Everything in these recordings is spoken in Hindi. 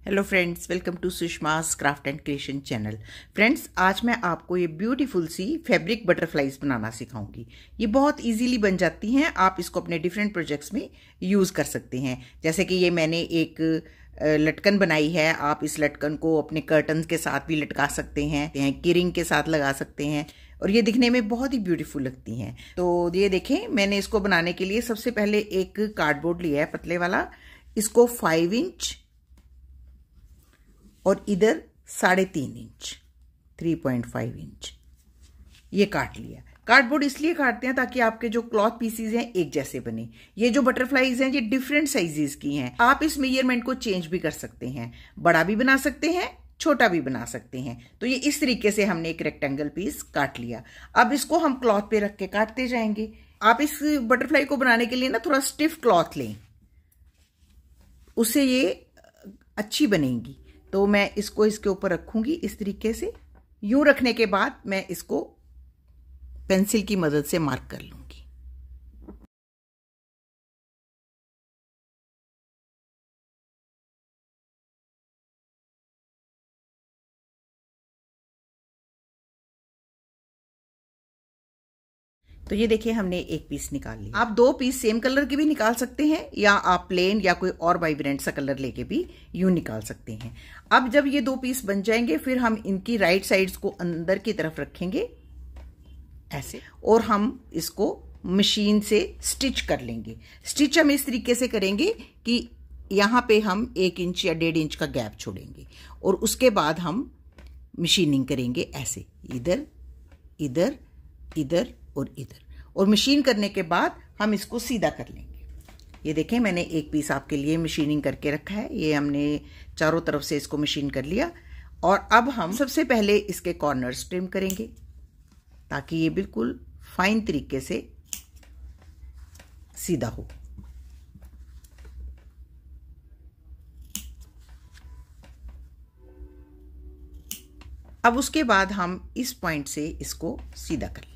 Hello friends, welcome to Sushma's craft and creation channel. Friends, आज मैं आपको ये ब्यूटीफुल सी फैब्रिक बटरफ्लाईज बनाना सिखाऊंगी। ये बहुत इजीली बन जाती हैं। आप इसको अपने डिफरेंट प्रोजेक्ट्स में यूज़ कर सकते हैं। जैसे कि ये मैंने एक लटकन बनाई है। आप इस लटकन को अपने कर्टन्स के साथ भी लटका सकते हैं, कीरिंग के साथ लगा सकते हैं और ये दिखने में बहुत ही ब्यूटीफुल लगती हैं। तो ये देखें, मैंने इसको बनाने के लिए सबसे पहले एक कार्डबोर्ड लिया है पतले वाला। इसको 5 इंच और इधर 3.5 इंच 3.5 इंच ये काट लिया। कार्डबोर्ड इसलिए काटते हैं ताकि आपके जो क्लॉथ पीसीज हैं एक जैसे बने। ये जो बटरफ्लाईज हैं ये डिफरेंट साइजेस की हैं। आप इस मेजरमेंट को चेंज भी कर सकते हैं, बड़ा भी बना सकते हैं, छोटा भी बना सकते हैं। तो ये इस तरीके से हमने एक रेक्टेंगल पीस काट लिया। अब इसको हम क्लॉथ पे रख के काटते जाएंगे। आप इस बटरफ्लाई को बनाने के लिए ना थोड़ा स्टिफ क्लॉथ लें, उससे ये अच्छी बनेगी। तो मैं इसको इसके ऊपर रखूंगी इस तरीके से। यूं रखने के बाद मैं इसको पेंसिल की मदद से मार्क कर लूंगी। तो ये देखिए, हमने एक पीस निकाल लिया। आप 2 पीस सेम कलर के भी निकाल सकते हैं या आप प्लेन या कोई और वाइब्रेंट सा कलर लेके भी यूं निकाल सकते हैं। अब जब ये 2 पीस बन जाएंगे, फिर हम इनकी राइट साइड्स को अंदर की तरफ रखेंगे ऐसे, और हम इसको मशीन से स्टिच कर लेंगे। स्टिच हम इस तरीके से करेंगे कि यहां पे हम 1 इंच या 1.5 इंच का गैप छोड़ेंगे और उसके बाद हम मशीनिंग करेंगे ऐसे, इधर इधर इधर और इधर। और मशीन करने के बाद हम इसको सीधा कर लेंगे। ये देखें, मैंने एक पीस आपके लिए मशीनिंग करके रखा है। ये हमने चारों तरफ से इसको मशीन कर लिया। और अब हम सबसे पहले इसके कॉर्नर्स ट्रिम करेंगे ताकि ये बिल्कुल फाइन तरीके से सीधा हो। अब उसके बाद हम इस पॉइंट से इसको सीधा कर लेंगे।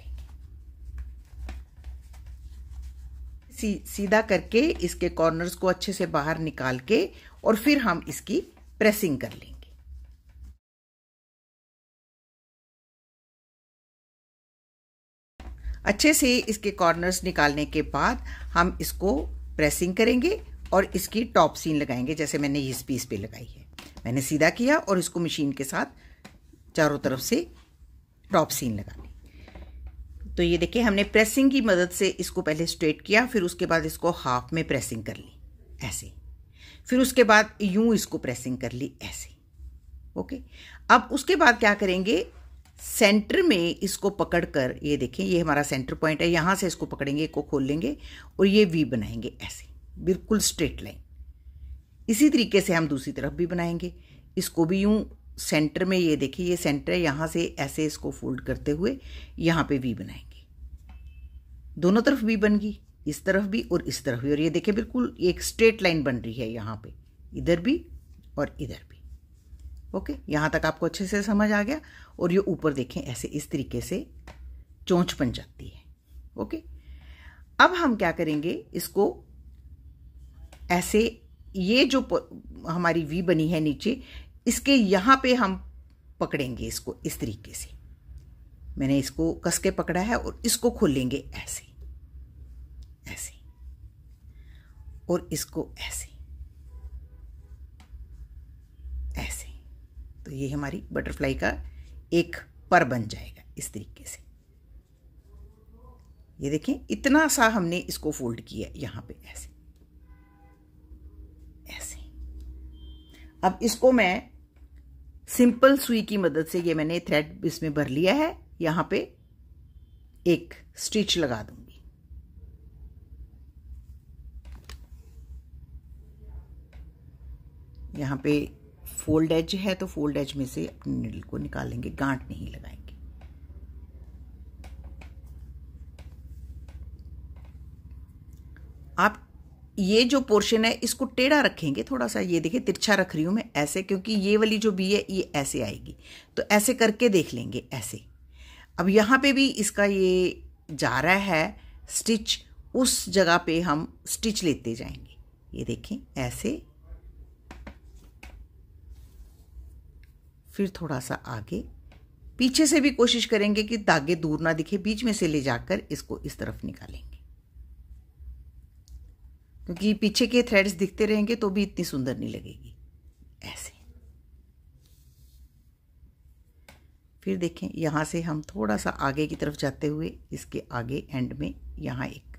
सीधा करके इसके कॉर्नर्स को अच्छे से बाहर निकाल के और फिर हम इसकी प्रेसिंग कर लेंगे। अच्छे से इसके कॉर्नर्स निकालने के बाद हम इसको प्रेसिंग करेंगे और इसकी टॉप सीन लगाएंगे, जैसे मैंने इस पीस पे लगाई है। मैंने सीधा किया और इसको मशीन के साथ चारों तरफ से टॉप सीन लगा ली। तो ये देखिए, हमने प्रेसिंग की मदद से इसको पहले स्ट्रेट किया, फिर उसके बाद इसको हाफ में प्रेसिंग कर ली ऐसे, फिर उसके बाद यूं इसको प्रेसिंग कर ली ऐसे। ओके, अब उसके बाद क्या करेंगे, सेंटर में इसको पकड़कर, ये देखें ये हमारा सेंटर पॉइंट है, यहां से इसको पकड़ेंगे, इसको खोल लेंगे और ये वी बनाएंगे ऐसे, बिल्कुल स्ट्रेट लाइन। इसी तरीके से हम दूसरी तरफ भी बनाएंगे। इसको भी यूं सेंटर में, ये देखिए ये सेंटर है, यहां से ऐसे इसको फोल्ड करते हुए यहां पे वी बनाएंगे। दोनों तरफ वी बन गई, इस तरफ भी और इस तरफ भी। और ये देखिए बिल्कुल एक स्ट्रेट लाइन बन रही है यहां पे, इधर भी और इधर भी। ओके, यहां तक आपको अच्छे से समझ आ गया। और ये ऊपर देखें ऐसे, इस तरीके से चोंच बन जाती है। ओके, अब हम क्या करेंगे, इसको ऐसे, ये जो हमारी वी बनी है नीचे, इसके यहां पे हम पकड़ेंगे इसको इस तरीके से। मैंने इसको कस के पकड़ा है और इसको खोलेंगे ऐसे ऐसे और इसको ऐसे ऐसे। तो ये हमारी बटरफ्लाई का एक पर बन जाएगा इस तरीके से। ये देखें, इतना सा हमने इसको फोल्ड किया यहां पे ऐसे ऐसे। अब इसको मैं सिंपल सुई की मदद से, ये मैंने थ्रेड इसमें भर लिया है, यहां पे एक स्टिच लगा दूंगी। यहां पे फोल्ड एज है तो फोल्ड एज में से अपनी नीडल को निकालेंगे, गांठ नहीं लगाएंगे। आप ये जो पोर्शन है इसको टेढ़ा रखेंगे थोड़ा सा। ये देखिए, तिरछा रख रही हूं मैं ऐसे, क्योंकि ये वाली जो बी है ये ऐसे आएगी। तो ऐसे करके देख लेंगे ऐसे। अब यहां पे भी इसका ये जा रहा है स्टिच, उस जगह पे हम स्टिच लेते जाएंगे। ये देखें ऐसे फिर थोड़ा सा आगे, पीछे से भी कोशिश करेंगे कि धागे दूर ना दिखे, बीच में से ले जाकर इसको इस तरफ निकालेंगे, क्योंकि पीछे के थ्रेड्स दिखते रहेंगे तो भी इतनी सुंदर नहीं लगेगी। ऐसे फिर देखें, यहाँ से हम थोड़ा सा आगे की तरफ जाते हुए इसके आगे एंड में यहाँ एक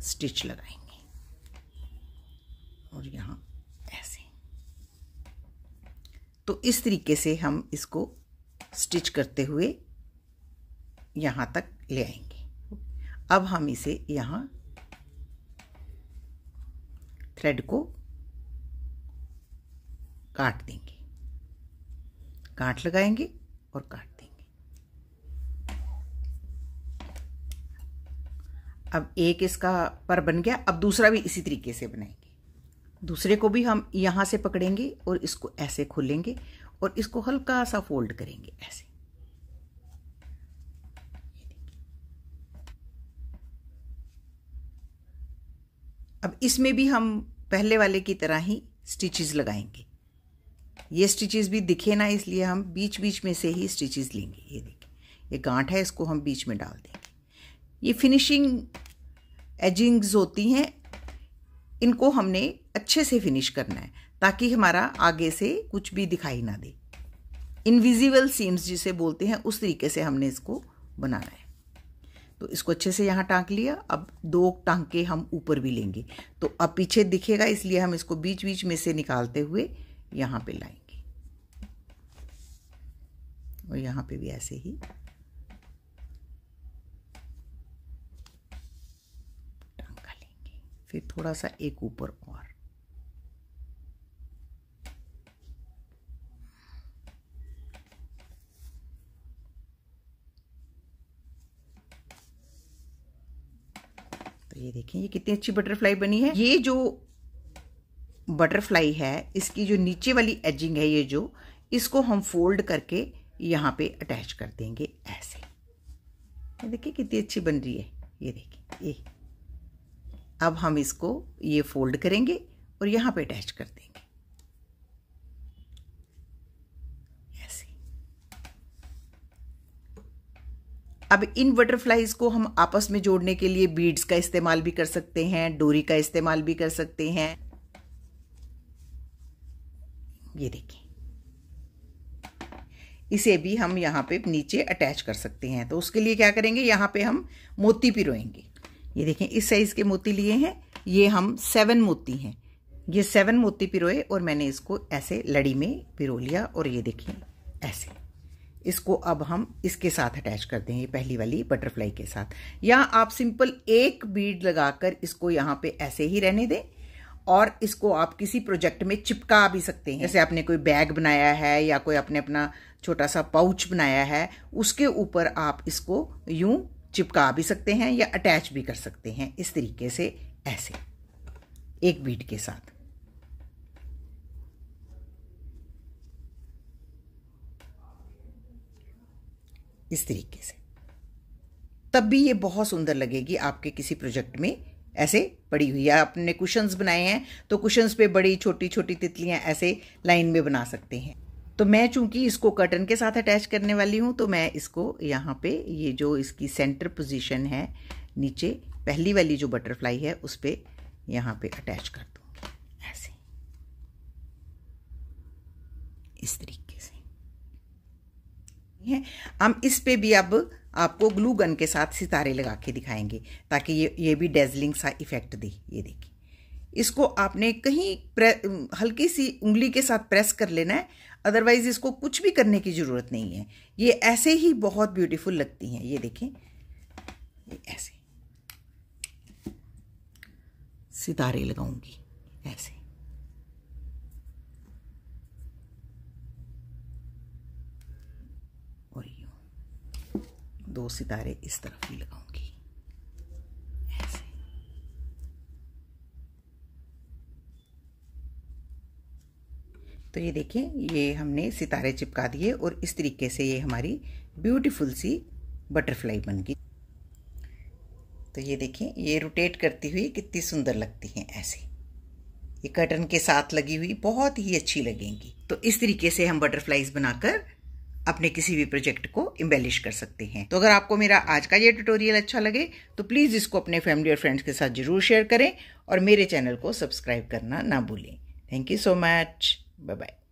स्टिच लगाएंगे और यहाँ ऐसे। तो इस तरीके से हम इसको स्टिच करते हुए यहाँ तक ले आएंगे। अब हम इसे यहाँ थ्रेड को काट देंगे, गांठ लगाएंगे और काट देंगे। अब एक इसका पर बन गया, अब दूसरा भी इसी तरीके से बनाएंगे। दूसरे को भी हम यहाँ से पकड़ेंगे और इसको ऐसे खोलेंगे और इसको हल्का सा फोल्ड करेंगे ऐसे। अब इसमें भी हम पहले वाले की तरह ही स्टिचेस लगाएंगे। ये स्टिचेस भी दिखे ना, इसलिए हम बीच बीच में से ही स्टिचेस लेंगे। ये देखिए, ये गांठ है, इसको हम बीच में डाल देंगे। ये फिनिशिंग एजिंग्स होती हैं, इनको हमने अच्छे से फिनिश करना है ताकि हमारा आगे से कुछ भी दिखाई ना दे। इनविजिबल सीम्स जिसे बोलते हैं, उस तरीके से हमने इसको बनाना है। तो इसको अच्छे से यहाँ टांक लिया। अब दो टांके हम ऊपर भी लेंगे, तो अब पीछे दिखेगा, इसलिए हम इसको बीच बीच में से निकालते हुए यहाँ पे लाएंगे और यहाँ पे भी ऐसे ही टांका लेंगे। फिर थोड़ा सा एक ऊपर और, तो ये देखें ये कितनी अच्छी बटरफ्लाई बनी है। ये जो बटरफ्लाई है, इसकी जो नीचे वाली एजिंग है, ये जो, इसको हम फोल्ड करके यहाँ पे अटैच कर देंगे ऐसे। ये देखिए कितनी अच्छी बन रही है। ये देखिए, ये अब हम इसको ये फोल्ड करेंगे और यहाँ पे अटैच कर देंगे ऐसे। अब इन बटरफ्लाईज को हम आपस में जोड़ने के लिए बीड्स का इस्तेमाल भी कर सकते हैं, डोरी का इस्तेमाल भी कर सकते हैं। ये देखिए, इसे भी हम यहाँ पे नीचे अटैच कर सकते हैं। तो उसके लिए क्या करेंगे, यहाँ पे हम मोती पिरोएंगे। ये देखें, इस साइज के मोती लिए हैं, ये हम 7 मोती हैं। ये 7 मोती पिरोए और मैंने इसको ऐसे लड़ी में पिरो लिया और ये देखिए ऐसे। इसको अब हम इसके साथ अटैच कर देंगे, पहली वाली बटरफ्लाई के साथ। या आप सिंपल एक बीड लगाकर इसको यहाँ पे ऐसे ही रहने दें और इसको आप किसी प्रोजेक्ट में चिपका भी सकते हैं। जैसे आपने कोई बैग बनाया है या कोई आपने अपना छोटा सा पाउच बनाया है, उसके ऊपर आप इसको यूं चिपका भी सकते हैं या अटैच भी कर सकते हैं इस तरीके से, ऐसे एक बीड के साथ। इस तरीके से तब भी ये बहुत सुंदर लगेगी आपके किसी प्रोजेक्ट में ऐसे पड़ी हुई। या आपने कुशन्स बनाए हैं तो कुशन्स पे बड़ी छोटी छोटी तितलियां ऐसे लाइन में बना सकते हैं। तो मैं चूंकि इसको कर्टन के साथ अटैच करने वाली हूं, तो मैं इसको यहाँ पे ये जो इसकी सेंटर पोजीशन है, नीचे पहली वाली जो बटरफ्लाई है उस पे यहाँ पे अटैच कर दूंगी ऐसे, इस तरीके से। हम इस पे भी अब आपको ग्लू गन के साथ सितारे लगा के दिखाएंगे ताकि ये भी डेजलिंग सा इफेक्ट दे। ये देखिए, इसको आपने कहीं हल्की सी उंगली के साथ प्रेस कर लेना है, अदरवाइज इसको कुछ भी करने की जरूरत नहीं है। ये ऐसे ही बहुत ब्यूटीफुल लगती हैं। ये देखें, ये ऐसे सितारे लगाऊंगी ऐसे। और यूं 2 सितारे इस तरफ भी लगाऊंगी ऐसे। तो ये देखें, ये हमने सितारे चिपका दिए और इस तरीके से ये हमारी ब्यूटीफुल सी बटरफ्लाई बन गई। तो ये देखें, ये रोटेट करती हुई कितनी सुंदर लगती हैं ऐसे। ये कर्टन के साथ लगी हुई बहुत ही अच्छी लगेंगी। तो इस तरीके से हम बटरफ्लाईज बनाकर अपने किसी भी प्रोजेक्ट को एम्बेलिश कर सकते हैं। तो अगर आपको मेरा आज का ये ट्यूटोरियल अच्छा लगे तो प्लीज़ इसको अपने फैमिली और फ्रेंड्स के साथ जरूर शेयर करें और मेरे चैनल को सब्सक्राइब करना ना भूलें। Thank you so much. Bye bye.